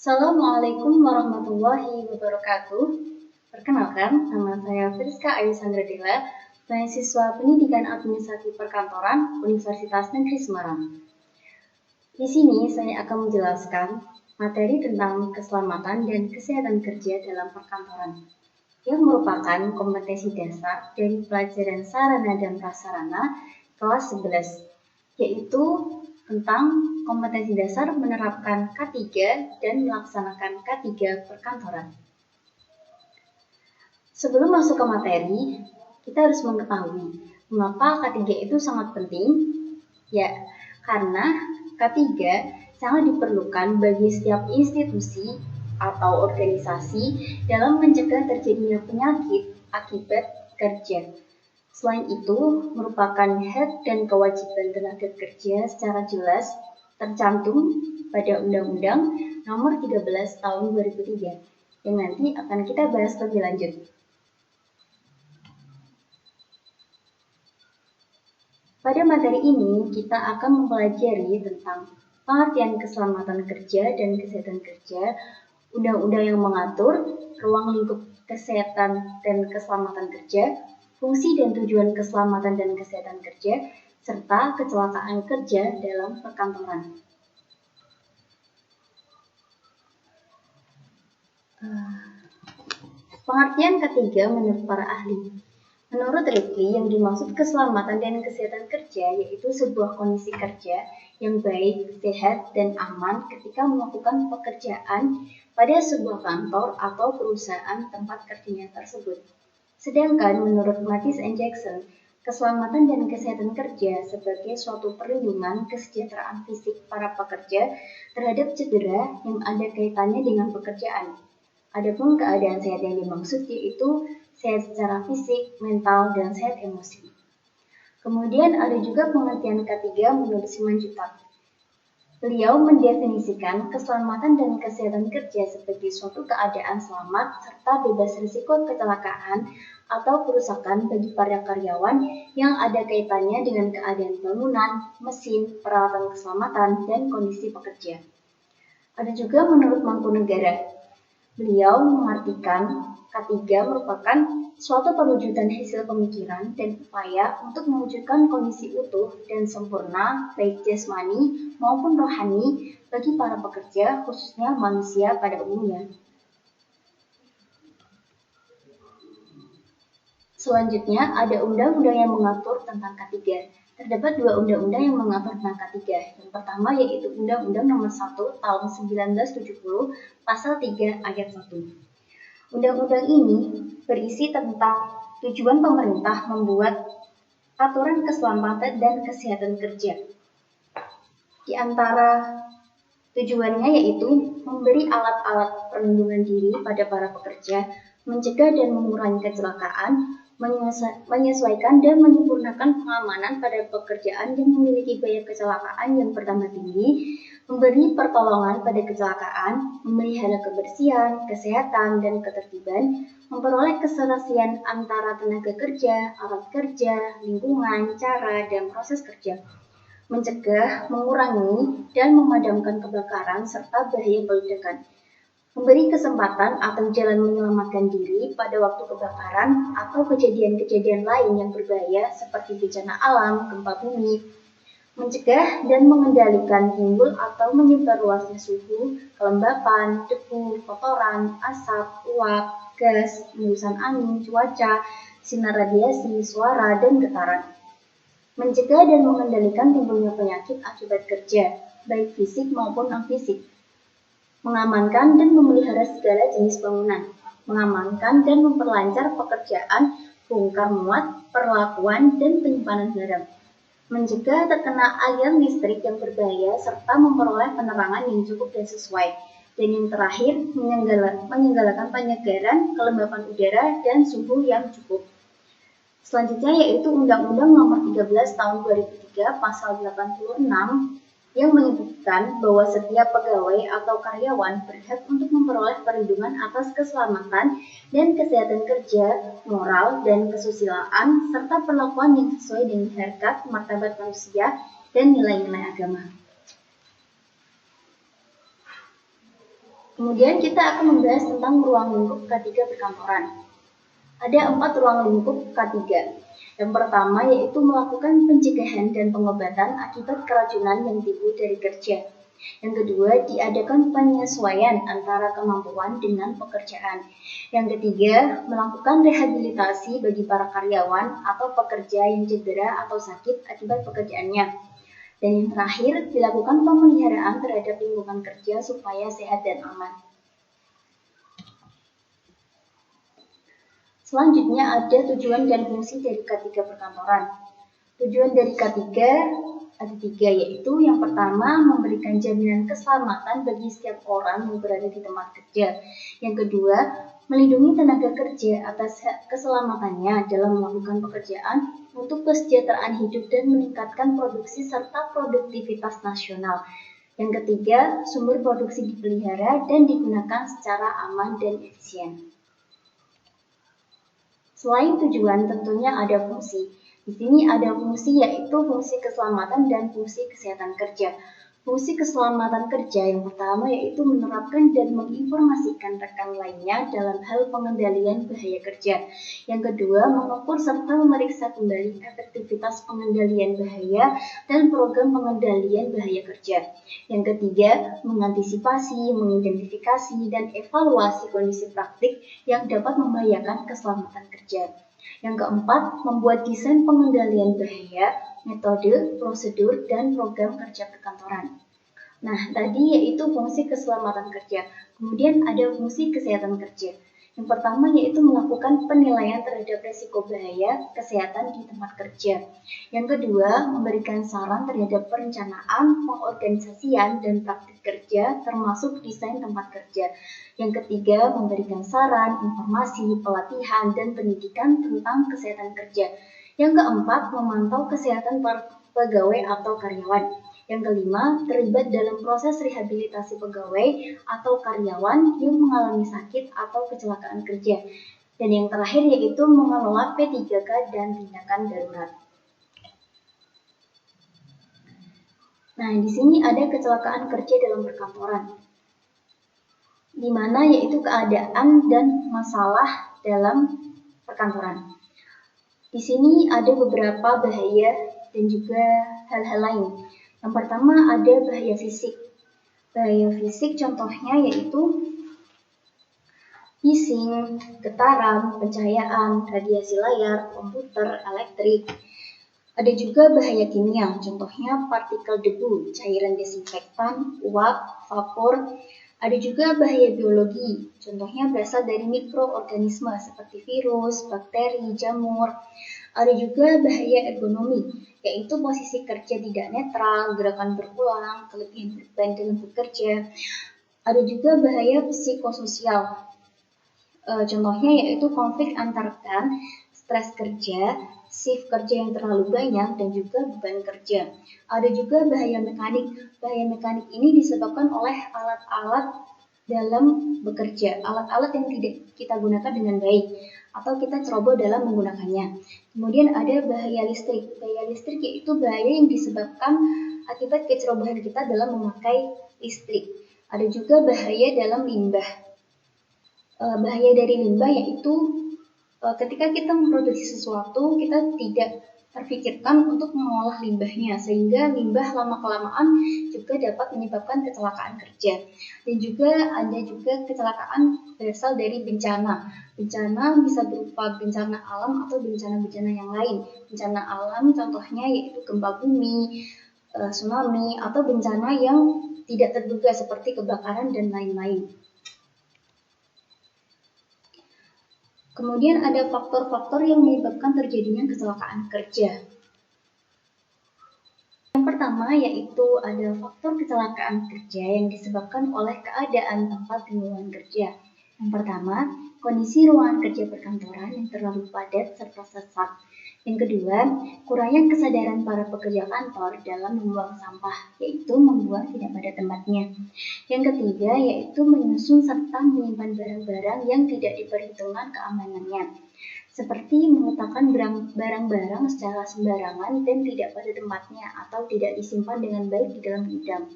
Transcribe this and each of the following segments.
Assalamualaikum warahmatullahi wabarakatuh. Perkenalkan, nama saya Friska Ayu Sandradela, mahasiswa Pendidikan Administrasi Perkantoran Universitas Negeri Semarang. Di sini saya akan menjelaskan materi tentang keselamatan dan kesehatan kerja dalam perkantoran, yang merupakan kompetensi dasar dari pelajaran sarana dan prasarana kelas 11, yaitu tentang kompetensi dasar menerapkan K3 dan melaksanakan K3 perkantoran. Sebelum masuk ke materi, kita harus mengetahui mengapa K3 itu sangat penting. Ya, karena K3 sangat diperlukan bagi setiap institusi atau organisasi dalam mencegah terjadinya penyakit akibat kerja. Selain itu, merupakan hak dan kewajiban tenaga kerja secara jelas tercantum pada Undang-Undang Nomor 13 Tahun 2003 yang nanti akan kita bahas lebih lanjut. Pada materi ini, kita akan mempelajari tentang pengertian keselamatan kerja dan kesehatan kerja, undang-undang yang mengatur ruang lingkup kesehatan dan keselamatan kerja, fungsi dan tujuan keselamatan dan kesehatan kerja, serta kecelakaan kerja dalam perkantoran. Pengertian ketiga menurut para ahli. Menurut Ripley, yang dimaksud keselamatan dan kesehatan kerja yaitu sebuah kondisi kerja yang baik, sehat, dan aman ketika melakukan pekerjaan pada sebuah kantor atau perusahaan tempat kerjanya tersebut. Sedangkan menurut Mattis and Jackson, keselamatan dan kesehatan kerja sebagai suatu perlindungan kesejahteraan fisik para pekerja terhadap cedera yang ada kaitannya dengan pekerjaan. Adapun keadaan sehat yang dimaksud yaitu sehat secara fisik, mental, dan sehat emosi. Kemudian ada juga pengertian K3 menurut Simanjuntak. Beliau mendefinisikan keselamatan dan kesehatan kerja sebagai suatu keadaan selamat serta bebas risiko kecelakaan atau kerusakan bagi para karyawan yang ada kaitannya dengan keadaan bangunan, mesin, peralatan keselamatan, dan kondisi pekerja. Ada juga menurut Mangkunegara. Beliau mengartikan K3 merupakan suatu perwujudan hasil pemikiran dan upaya untuk mewujudkan kondisi utuh dan sempurna baik jasmani maupun rohani bagi para pekerja, khususnya manusia pada umumnya. Selanjutnya ada undang-undang yang mengatur tentang K3. Terdapat dua undang-undang yang mengatur tentang K3. Yang pertama yaitu Undang-Undang Nomor 1 Tahun 1970 Pasal 3 Ayat 1. Undang-undang ini berisi tentang tujuan pemerintah membuat aturan keselamatan dan kesehatan kerja. Di antara tujuannya yaitu memberi alat-alat perlindungan diri pada para pekerja, mencegah dan mengurangi kecelakaan, menyesuaikan dan menyempurnakan pengamanan pada pekerjaan yang memiliki biaya kecelakaan yang bertambah tinggi, memberi pertolongan pada kecelakaan, memelihara kebersihan, kesehatan, dan ketertiban, memperoleh keserasian antara tenaga kerja, alat kerja, lingkungan, cara, dan proses kerja, mencegah, mengurangi, dan memadamkan kebakaran serta bahaya peledakan, memberi kesempatan atau jalan menyelamatkan diri pada waktu kebakaran atau kejadian-kejadian lain yang berbahaya seperti bencana alam, gempa bumi, mencegah dan mengendalikan timbul atau menyebar luasnya suhu, kelembapan, debu, kotoran, asap, uap, gas, hembusan angin, cuaca, sinar radiasi, suara, dan getaran. Mencegah dan mengendalikan timbulnya penyakit akibat kerja, baik fisik maupun non-fisik. Mengamankan dan memelihara segala jenis bangunan, mengamankan dan memperlancar pekerjaan, bongkar muat, perlakuan, dan penyimpanan barang, mencegah terkena aliran listrik yang berbahaya, serta memperoleh penerangan yang cukup dan sesuai, dan yang terakhir, menyelenggarakan penyegaran, kelembapan udara, dan suhu yang cukup. Selanjutnya yaitu Undang-Undang Nomor 13 Tahun 2003 Pasal 86 yang menyebutkan bahwa setiap pegawai atau karyawan berhak untuk memperoleh perlindungan atas keselamatan dan kesehatan kerja, moral, dan kesusilaan, serta perlakuan yang sesuai dengan harkat, martabat manusia, dan nilai-nilai agama. Kemudian kita akan membahas tentang ruang lingkup K3 perkantoran. Ada 4 ruang lingkup K3. Yang pertama yaitu melakukan pencegahan dan pengobatan akibat keracunan yang timbul dari kerja. Yang kedua, diadakan penyesuaian antara kemampuan dengan pekerjaan. Yang ketiga, melakukan rehabilitasi bagi para karyawan atau pekerja yang cedera atau sakit akibat pekerjaannya. Dan yang terakhir, dilakukan pemeliharaan terhadap lingkungan kerja supaya sehat dan aman. Selanjutnya ada tujuan dan fungsi dari K3 perkantoran. Tujuan dari K3 ada 3, yaitu yang pertama memberikan jaminan keselamatan bagi setiap orang yang berada di tempat kerja. Yang kedua, melindungi tenaga kerja atas keselamatannya dalam melakukan pekerjaan untuk kesejahteraan hidup dan meningkatkan produksi serta produktivitas nasional. Yang ketiga, sumber produksi dipelihara dan digunakan secara aman dan efisien. Selain tujuan, tentunya ada fungsi. Di sini ada fungsi yaitu fungsi keselamatan dan fungsi kesehatan kerja. Fungsi keselamatan kerja yang pertama yaitu menerapkan dan menginformasikan rekan lainnya dalam hal pengendalian bahaya kerja. Yang kedua, mengukur serta memeriksa kembali efektivitas pengendalian bahaya dan program pengendalian bahaya kerja. Yang ketiga, mengantisipasi, mengidentifikasi, dan evaluasi kondisi praktik yang dapat membahayakan keselamatan kerja. Yang keempat, membuat desain pengendalian bahaya, metode, prosedur, dan program kerja perkantoran. Nah, tadi yaitu fungsi keselamatan kerja. Kemudian ada fungsi kesehatan kerja. Yang pertama yaitu melakukan penilaian terhadap risiko bahaya kesehatan di tempat kerja. Yang kedua, memberikan saran terhadap perencanaan, pengorganisasian, dan praktik kerja termasuk desain tempat kerja. Yang ketiga, memberikan saran, informasi, pelatihan, dan pendidikan tentang kesehatan kerja. Yang keempat, memantau kesehatan pegawai atau karyawan. Yang kelima, terlibat dalam proses rehabilitasi pegawai atau karyawan yang mengalami sakit atau kecelakaan kerja. Dan yang terakhir yaitu mengelola P3K dan tindakan darurat. Nah, di sini ada kecelakaan kerja dalam perkantoran, di mana yaitu keadaan dan masalah dalam perkantoran. Di sini ada beberapa bahaya dan juga hal-hal lain. Yang pertama ada bahaya fisik. Bahaya fisik contohnya yaitu bising, getaran, pencahayaan, radiasi layar, komputer, elektrik. Ada juga bahaya kimia, contohnya partikel debu, cairan desinfektan, uap, vapor. Ada juga bahaya biologi, contohnya berasal dari mikroorganisme seperti virus, bakteri, jamur. Ada juga bahaya ergonomi, yaitu posisi kerja tidak netral, gerakan berulang, kelebihan beban dalam bekerja. Ada juga bahaya psikososial, contohnya yaitu konflik antar rekan, stres kerja, shift kerja yang terlalu banyak, dan juga beban kerja. Ada juga bahaya mekanik. Bahaya mekanik ini disebabkan oleh alat-alat dalam bekerja, alat-alat yang tidak kita gunakan dengan baik, atau kita ceroboh dalam menggunakannya. Kemudian ada bahaya listrik. Bahaya listrik yaitu bahaya yang disebabkan akibat kecerobohan kita dalam memakai listrik. Ada juga bahaya dalam limbah. Bahaya dari limbah yaitu ketika kita memproduksi sesuatu, kita tidak terfikirkan untuk mengolah limbahnya, sehingga limbah lama-kelamaan juga dapat menyebabkan kecelakaan kerja. Dan juga ada juga kecelakaan berasal dari bencana. Bencana bisa berupa bencana alam atau bencana-bencana yang lain. Bencana alam contohnya yaitu gempa bumi, tsunami, atau bencana yang tidak terduga seperti kebakaran dan lain-lain. Kemudian ada faktor-faktor yang menyebabkan terjadinya kecelakaan kerja. Yang pertama yaitu ada faktor kecelakaan kerja yang disebabkan oleh keadaan tempat lingkungan kerja. Yang pertama, kondisi ruangan kerja perkantoran yang terlalu padat serta sesak. Yang kedua, kurangnya kesadaran para pekerja kantor dalam membuang sampah, yaitu membuang tidak pada tempatnya. Yang ketiga, yaitu menyusun serta menyimpan barang-barang yang tidak diperhitungkan keamanannya, seperti meletakkan barang-barang secara sembarangan dan tidak pada tempatnya atau tidak disimpan dengan baik di dalam gudang.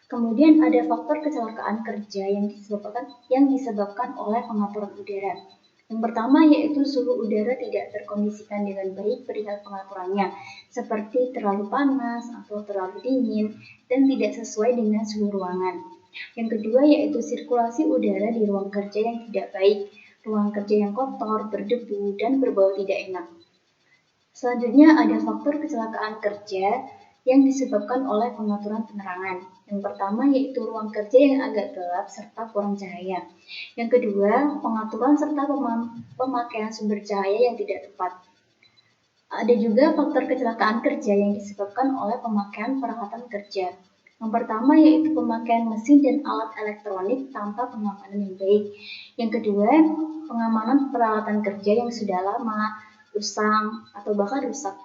Kemudian ada faktor kecelakaan kerja yang disebabkan oleh pengaturan udara. Yang pertama yaitu suhu udara tidak terkondisikan dengan baik perihal pengaturannya, seperti terlalu panas atau terlalu dingin dan tidak sesuai dengan suhu ruangan. Yang kedua yaitu sirkulasi udara di ruang kerja yang tidak baik, ruang kerja yang kotor, berdebu, dan berbau tidak enak. Selanjutnya ada faktor kecelakaan kerja yang disebabkan oleh pengaturan penerangan. Yang pertama yaitu ruang kerja yang agak gelap serta kurang cahaya. Yang kedua, pengaturan serta pemakaian sumber cahaya yang tidak tepat. Ada juga faktor kecelakaan kerja yang disebabkan oleh pemakaian peralatan kerja. Yang pertama yaitu pemakaian mesin dan alat elektronik tanpa pengamanan yang baik. Yang kedua, pengamanan peralatan kerja yang sudah lama, usang, atau bahkan rusak.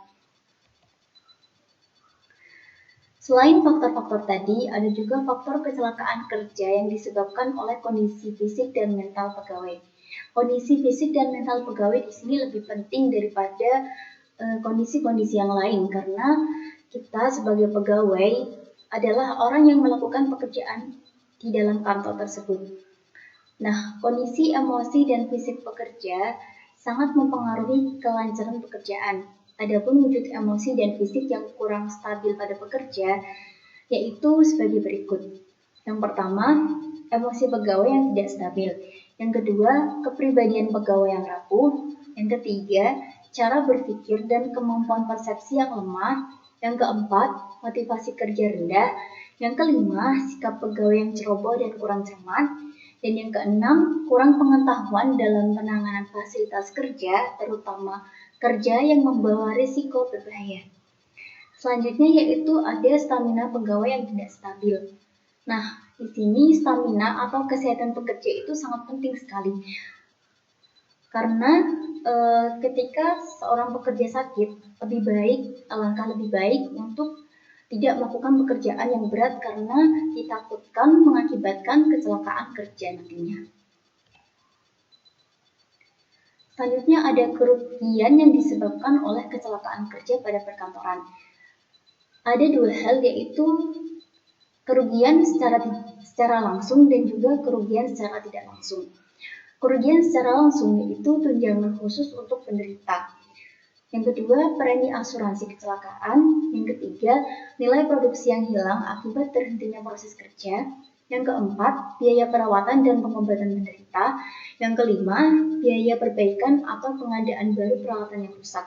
Selain faktor-faktor tadi, ada juga faktor kecelakaan kerja yang disebabkan oleh kondisi fisik dan mental pegawai. Kondisi fisik dan mental pegawai di sini lebih penting daripada kondisi-kondisi yang lain karena kita sebagai pegawai adalah orang yang melakukan pekerjaan di dalam kantor tersebut. Nah, kondisi emosi dan fisik pekerja sangat mempengaruhi kelancaran pekerjaan. Adapun wujud emosi dan fisik yang kurang stabil pada pekerja yaitu sebagai berikut. Yang pertama, emosi pegawai yang tidak stabil. Yang kedua, kepribadian pegawai yang rapuh. Yang ketiga, cara berpikir dan kemampuan persepsi yang lemah. Yang keempat, motivasi kerja rendah. Yang kelima, sikap pegawai yang ceroboh dan kurang cermat. Dan yang keenam, kurang pengetahuan dalam penanganan fasilitas kerja, terutama kerja yang membawa risiko berbahaya. Selanjutnya yaitu ada stamina pegawai yang tidak stabil. Nah, di sini stamina atau kesehatan pekerja itu sangat penting sekali. Karena ketika seorang pekerja sakit, alangkah lebih baik untuk tidak melakukan pekerjaan yang berat karena ditakutkan mengakibatkan kecelakaan kerja nantinya. Selanjutnya ada kerugian yang disebabkan oleh kecelakaan kerja pada perkantoran. Ada dua hal yaitu kerugian secara langsung dan juga kerugian secara tidak langsung. Kerugian secara langsung yaitu tunjangan khusus untuk penderita. Yang kedua, premi asuransi kecelakaan. Yang ketiga, nilai produksi yang hilang akibat terhentinya proses kerja. Yang keempat, biaya perawatan dan pengobatan penderita. Yang kelima, biaya perbaikan atau pengadaan baru peralatan yang rusak.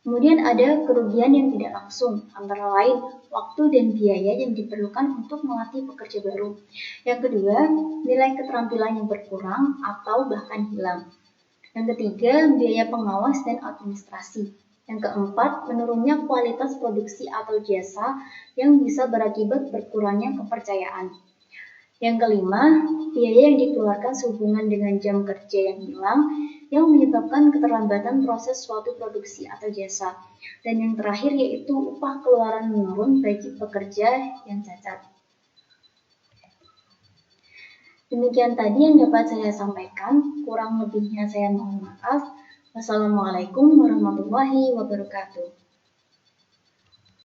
Kemudian ada kerugian yang tidak langsung, antara lain waktu dan biaya yang diperlukan untuk melatih pekerja baru. Yang kedua, nilai keterampilan yang berkurang atau bahkan hilang. Yang ketiga, biaya pengawas dan administrasi. Yang keempat, menurunnya kualitas produksi atau jasa yang bisa berakibat berkurangnya kepercayaan. Yang kelima, biaya yang dikeluarkan sehubungan dengan jam kerja yang hilang yang menyebabkan keterlambatan proses suatu produksi atau jasa. Dan yang terakhir yaitu upah keluaran menurun bagi pekerja yang cacat. Demikian tadi yang dapat saya sampaikan, kurang lebihnya saya mohon maaf. Wassalamualaikum warahmatullahi wabarakatuh.